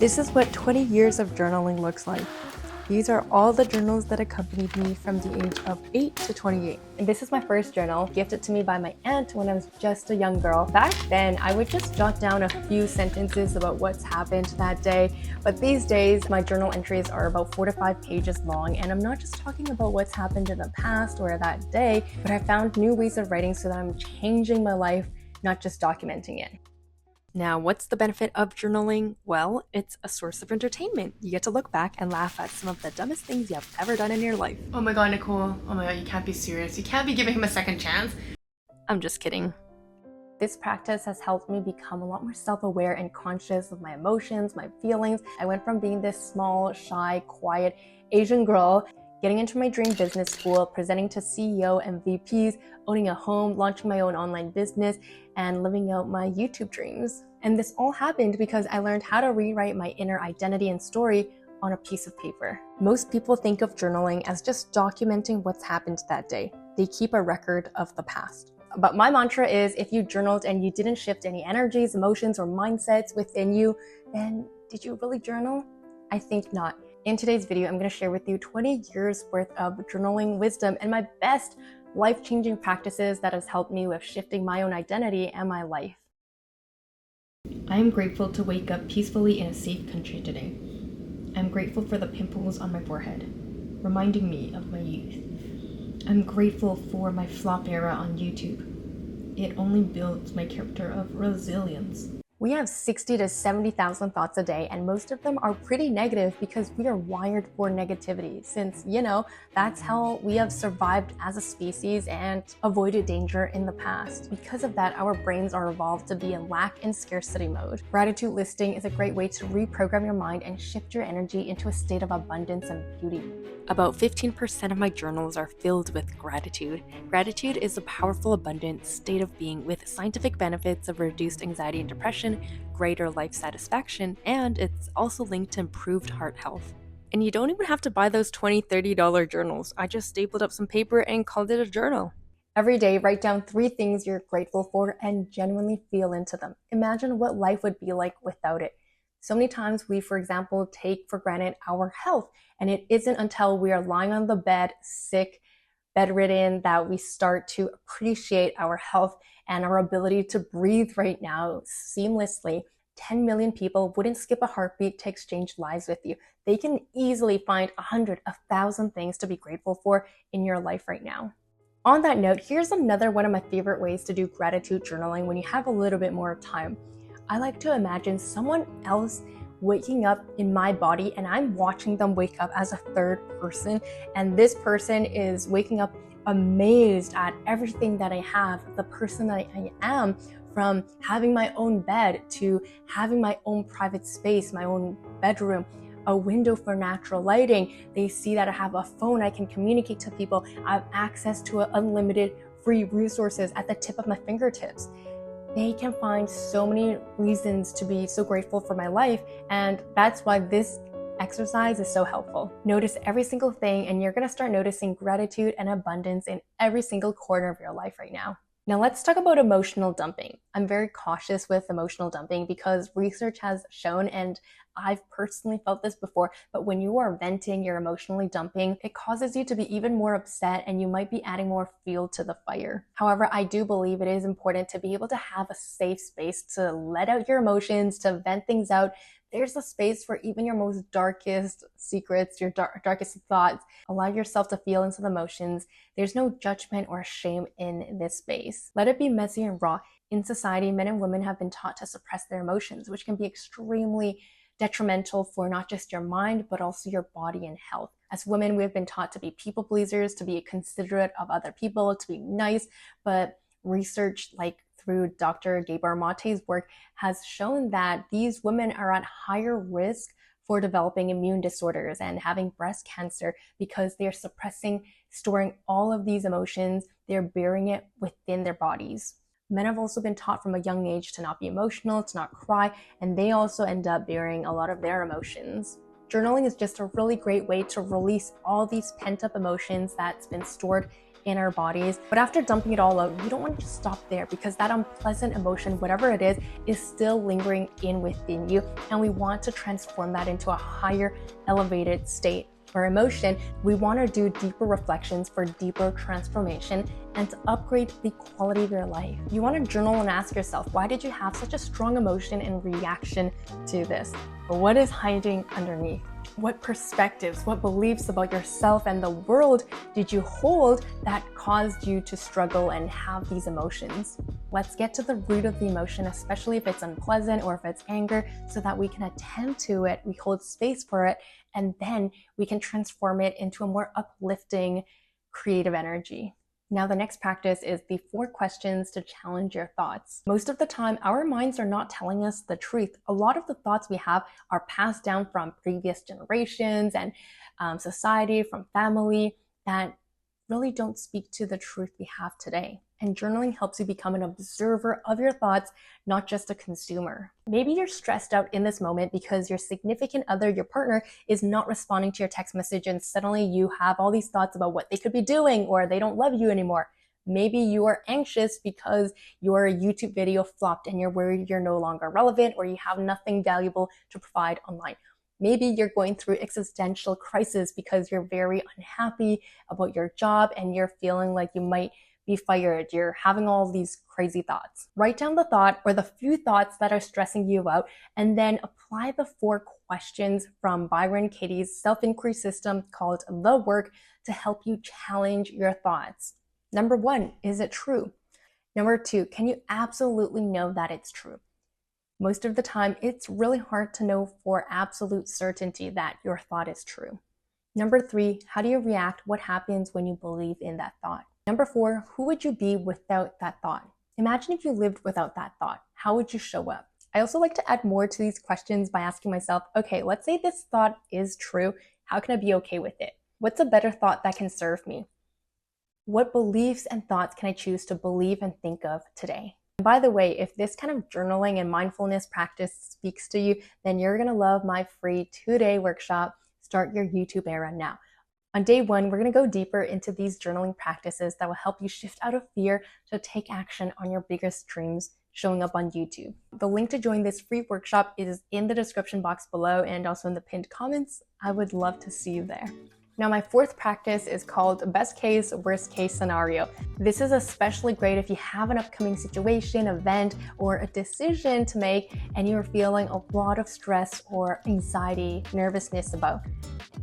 This is what 20 years of journaling looks like. These are all the journals that accompanied me from the age of 8 to 28. And this is my first journal, gifted to me by my aunt when I was just a young girl. Back then, I would just jot down a few sentences about what's happened that day. But these days, my journal entries are about 4 to 5 pages long. And I'm not just talking about what's happened in the past or that day, but I found new ways of writing so that I'm changing my life, not just documenting it. Now, what's the benefit of journaling? Well, it's a source of entertainment. You get to look back and laugh at some of the dumbest things you have ever done in your life. Oh my god, Nicole. Oh my god, you can't be serious. You can't be giving him a second chance. I'm just kidding. This practice has helped me become a lot more self-aware and conscious of my emotions, my feelings. I went from being this small, shy, quiet Asian girl, getting into my dream business school, presenting to CEO and VPs, owning a home, launching my own online business, and living out my YouTube dreams. And this all happened because I learned how to rewrite my inner identity and story on a piece of paper. Most people think of journaling as just documenting what's happened that day. They keep a record of the past. But my mantra is, if you journaled and you didn't shift any energies, emotions, or mindsets within you, then did you really journal? I think not. In today's video, I'm going to share with you 20 years worth of journaling wisdom and my best life-changing practices that has helped me with shifting my own identity and my life. I am grateful to wake up peacefully in a safe country today. I'm grateful for the pimples on my forehead, reminding me of my youth. I'm grateful for my flop era on YouTube. It only builds my character of resilience. We have 60 to 70,000 thoughts a day, and most of them are pretty negative because we are wired for negativity, since, that's how we have survived as a species and avoided danger in the past. Because of that, our brains are evolved to be in lack and scarcity mode. Gratitude listing is a great way to reprogram your mind and shift your energy into a state of abundance and beauty. About 15% of my journals are filled with gratitude. Gratitude is a powerful, abundant state of being with scientific benefits of reduced anxiety and depression, greater life satisfaction, and it's also linked to improved heart health. And you don't even have to buy those $20, $30 journals. I just stapled up some paper and called it a journal. Every day, write down 3 things you're grateful for and genuinely feel into them. Imagine what life would be like without it. So many times we, for example, take for granted our health, and it isn't until we are lying on the bed, sick, bedridden, that we start to appreciate our health and our ability to breathe right now seamlessly. 10 million people wouldn't skip a heartbeat to exchange lives with you. They can easily find 100, 1,000 things to be grateful for in your life right now. On that note, here's another one of my favorite ways to do gratitude journaling when you have a little bit more time. I like to imagine someone else waking up in my body and I'm watching them wake up as a third person, and this person is waking up amazed at everything that I have, the person that I am, from having my own bed to having my own private space, my own bedroom, a window for natural lighting. They see that I have a phone, I can communicate to people, I have access to unlimited free resources at the tip of my fingertips. They can find so many reasons to be so grateful for my life, and that's why this exercise is so helpful. Notice every single thing, and you're going to start noticing gratitude and abundance in every single corner of your life right now. Now let's talk about emotional dumping. I'm very cautious with emotional dumping because research has shown, and I've personally felt this before, but when you are venting, you're emotionally dumping, it causes you to be even more upset and you might be adding more fuel to the fire. However, I do believe it is important to be able to have a safe space to let out your emotions, to vent things out. There's a space for even your most darkest secrets, your darkest thoughts. Allow yourself to feel into the emotions. There's no judgment or shame in this space. Let it be messy and raw. In society, men and women have been taught to suppress their emotions, which can be extremely detrimental for not just your mind, but also your body and health. As women, we have been taught to be people pleasers, to be considerate of other people, to be nice, but research like through Dr. Gabor Mate's work has shown that these women are at higher risk for developing immune disorders and having breast cancer because they're suppressing, storing all of these emotions. They're burying it within their bodies. Men have also been taught from a young age to not be emotional, to not cry, and they also end up burying a lot of their emotions. Journaling is just a really great way to release all these pent-up emotions that's been stored in our bodies. But after dumping it all out, you don't want to just stop there, because that unpleasant emotion, whatever it is still lingering in within you. And we want to transform that into a higher elevated state or emotion. We want to do deeper reflections for deeper transformation and to upgrade the quality of your life. You want to journal and ask yourself, why did you have such a strong emotion and reaction to this? What is hiding underneath? What perspectives, what beliefs about yourself and the world did you hold that caused you to struggle and have these emotions? Let's get to the root of the emotion, especially if it's unpleasant or if it's anger, so that we can attend to it, we hold space for it, and then we can transform it into a more uplifting, creative energy. Now, the next practice is the 4 questions to challenge your thoughts. Most of the time, our minds are not telling us the truth. A lot of the thoughts we have are passed down from previous generations and society, from family, that really don't speak to the truth we have today. And journaling helps you become an observer of your thoughts, not just a consumer. Maybe you're stressed out in this moment because your significant other, your partner, is not responding to your text message, and suddenly you have all these thoughts about what they could be doing, or they don't love you anymore. Maybe you are anxious because your YouTube video flopped and you're worried you're no longer relevant, or you have nothing valuable to provide online. Maybe you're going through existential crisis because you're very unhappy about your job and you're feeling like you might be fired. You're having all these crazy thoughts. Write down the thought or the few thoughts that are stressing you out, and then apply the 4 questions from Byron Katie's self-inquiry system called The Work to help you challenge your thoughts. Number 1, is it true? Number 2, can you absolutely know that it's true? Most of the time, it's really hard to know for absolute certainty that your thought is true. Number 3, how do you react? What happens when you believe in that thought? Number 4, who would you be without that thought? Imagine if you lived without that thought. How would you show up? I also like to add more to these questions by asking myself, okay, let's say this thought is true. How can I be okay with it? What's a better thought that can serve me? What beliefs and thoughts can I choose to believe and think of today? By the way, if this kind of journaling and mindfulness practice speaks to you, then you're going to love my free 2-day workshop, Start Your YouTube Era Now. On day 1, we're going to go deeper into these journaling practices that will help you shift out of fear to take action on your biggest dreams showing up on YouTube. The link to join this free workshop is in the description box below and also in the pinned comments. I would love to see you there. Now, my 4th practice is called Best Case, Worst Case Scenario. This is especially great if you have an upcoming situation, event, or a decision to make and you're feeling a lot of stress or anxiety, nervousness about.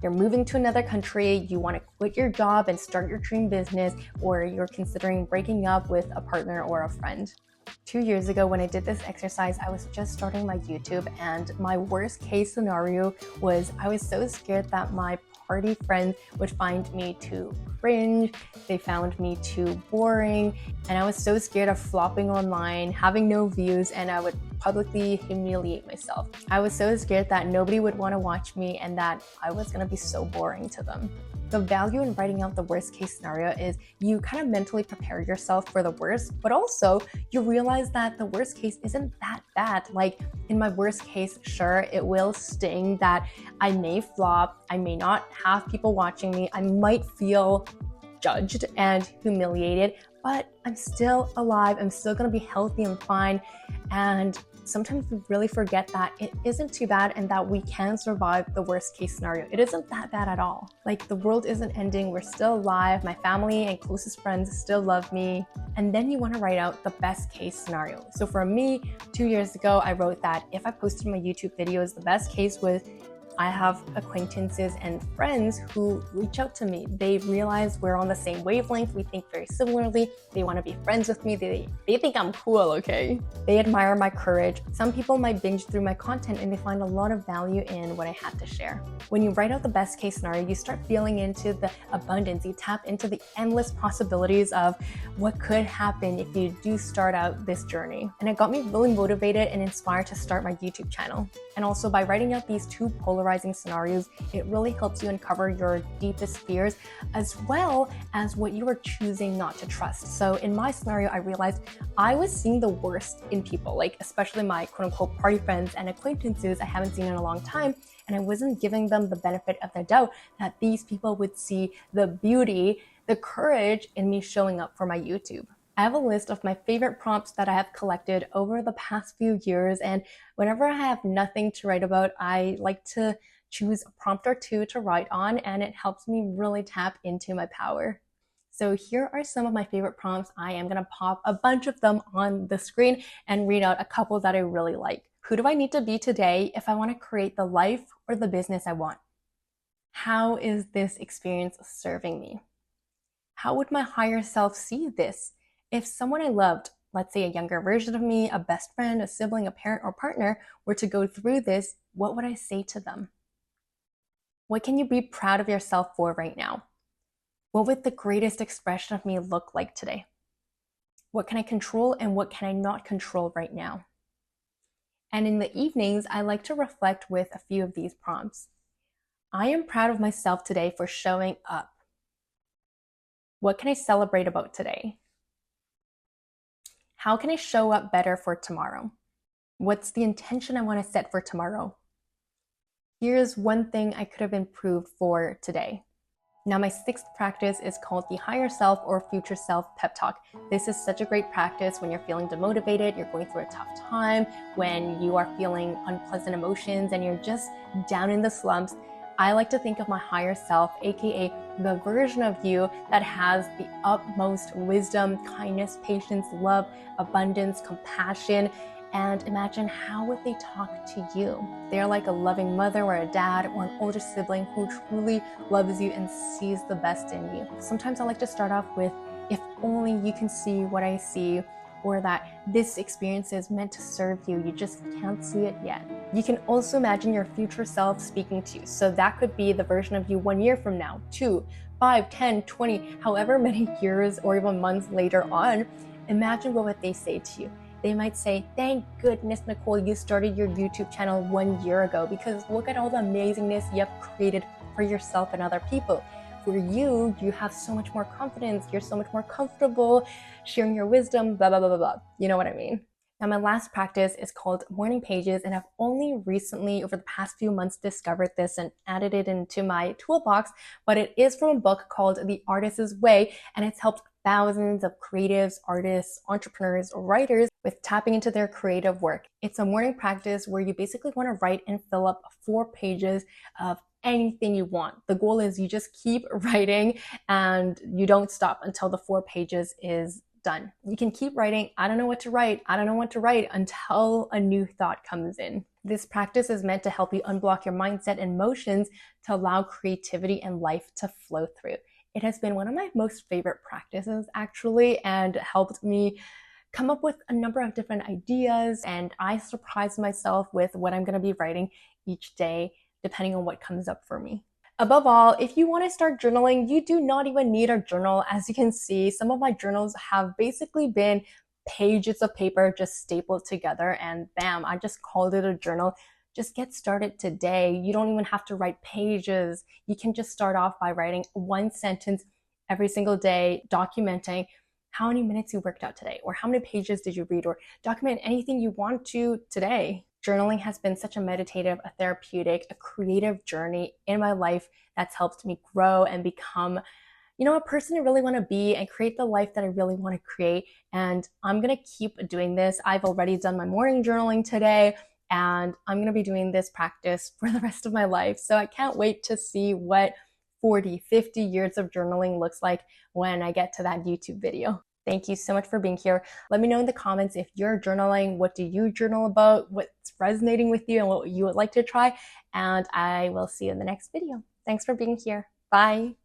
You're moving to another country, you want to quit your job and start your dream business, or you're considering breaking up with a partner or a friend. 2 years ago, when I did this exercise, I was just starting my YouTube, and my worst case scenario was I was so scared that my party friends would find me too cringe, they found me too boring, and I was so scared of flopping online, having no views, and I would publicly humiliate myself. I was so scared that nobody would want to watch me and that I was going to be so boring to them. The value in writing out the worst case scenario is you kind of mentally prepare yourself for the worst, but also you realize that the worst case isn't that bad. Like in my worst case, sure, it will sting that I may flop, I may not have people watching me, I might feel judged and humiliated, but I'm still alive, I'm still gonna be healthy and fine. And sometimes we really forget that it isn't too bad and that we can survive the worst case scenario. It isn't that bad at all. Like the world isn't ending, we're still alive, my family and closest friends still love me. And then you want to write out the best case scenario. So for me, 2 years ago, I wrote that if I posted my YouTube videos, the best case was I have acquaintances and friends who reach out to me. They realize we're on the same wavelength. We think very similarly. They want to be friends with me. They think I'm cool, okay? They admire my courage. Some people might binge through my content and they find a lot of value in what I had to share. When you write out the best case scenario, you start feeling into the abundance. You tap into the endless possibilities of what could happen if you do start out this journey. And it got me really motivated and inspired to start my YouTube channel. And also by writing out these 2 polarizing scenarios, it really helps you uncover your deepest fears as well as what you are choosing not to trust. So in my scenario, I realized I was seeing the worst in people, like especially my quote unquote party friends and acquaintances I haven't seen in a long time. And I wasn't giving them the benefit of the doubt that these people would see the beauty the courage in me showing up for my YouTube. I have a list of my favorite prompts that I have collected over the past few years, and whenever I have nothing to write about, I like to choose a prompt or two to write on, and it helps me really tap into my power. So here are some of my favorite prompts. I am gonna pop a bunch of them on the screen and read out a couple that I really like. Who do I need to be today if I want to create the life or the business I want? How is this experience serving me? How would my higher self see this? If someone I loved, let's say a younger version of me, a best friend, a sibling, a parent, or partner, were to go through this, what would I say to them? What can you be proud of yourself for right now? What would the greatest expression of me look like today? What can I control and what can I not control right now? And in the evenings, I like to reflect with a few of these prompts. I am proud of myself today for showing up. What can I celebrate about today? How can I show up better for tomorrow? What's the intention I want to set for tomorrow? Here's one thing I could have improved for today. Now, my sixth practice is called the Higher Self or Future Self Pep Talk. This is such a great practice when you're feeling demotivated, you're going through a tough time, when you are feeling unpleasant emotions and you're just down in the slumps. I like to think of my higher self, aka the version of you that has the utmost wisdom, kindness, patience, love, abundance, compassion, and imagine how would they talk to you. They're like a loving mother or a dad or an older sibling who truly loves you and sees the best in you. Sometimes I like to start off with, if only you can see what I see, or that this experience is meant to serve you, you just can't see it yet. You can also imagine your future self speaking to you. So that could be the version of you 1 year from now, 2, 5, 10, 20, however many years or even months later on. Imagine what would they say to you. They might say, thank goodness, Nicole, you started your YouTube channel 1 year ago, because look at all the amazingness you have created for yourself and other people. For you, you have so much more confidence, you're so much more comfortable sharing your wisdom, blah, blah, blah, blah, blah. You know what I mean? Now, my last practice is called morning pages, and I've only recently, over the past few months, discovered this and added it into my toolbox, but it is from a book called The Artist's Way, and it's helped thousands of creatives, artists, entrepreneurs, writers with tapping into their creative work. It's a morning practice where you basically want to write and fill up 4 pages of anything you want. The goal is you just keep writing and you don't stop until the 4 pages is done. You can keep writing, I don't know what to write, until a new thought comes in. This practice is meant to help you unblock your mindset and emotions to allow creativity and life to flow through. It has been one of my most favorite practices, actually, and helped me come up with a number of different ideas, and I surprise myself with what I'm going to be writing each day, depending on what comes up for me. Above all, if you want to start journaling, you do not even need a journal. As you can see, some of my journals have basically been pages of paper just stapled together, and bam, I just called it a journal. Just get started today. You don't even have to write pages. You can just start off by writing 1 sentence every single day, documenting how many minutes you worked out today, or how many pages did you read, or document anything you want to today. Journaling has been such a meditative, a therapeutic, a creative journey in my life that's helped me grow and become, a person I really want to be and create the life that I really want to create. And I'm going to keep doing this. I've already done my morning journaling today, and I'm going to be doing this practice for the rest of my life. So I can't wait to see what 40, 50 years of journaling looks like when I get to that YouTube video. Thank you so much for being here. Let me know in the comments if you're journaling, what do you journal about, what's resonating with you, and what you would like to try. And I will see you in the next video. Thanks for being here. Bye.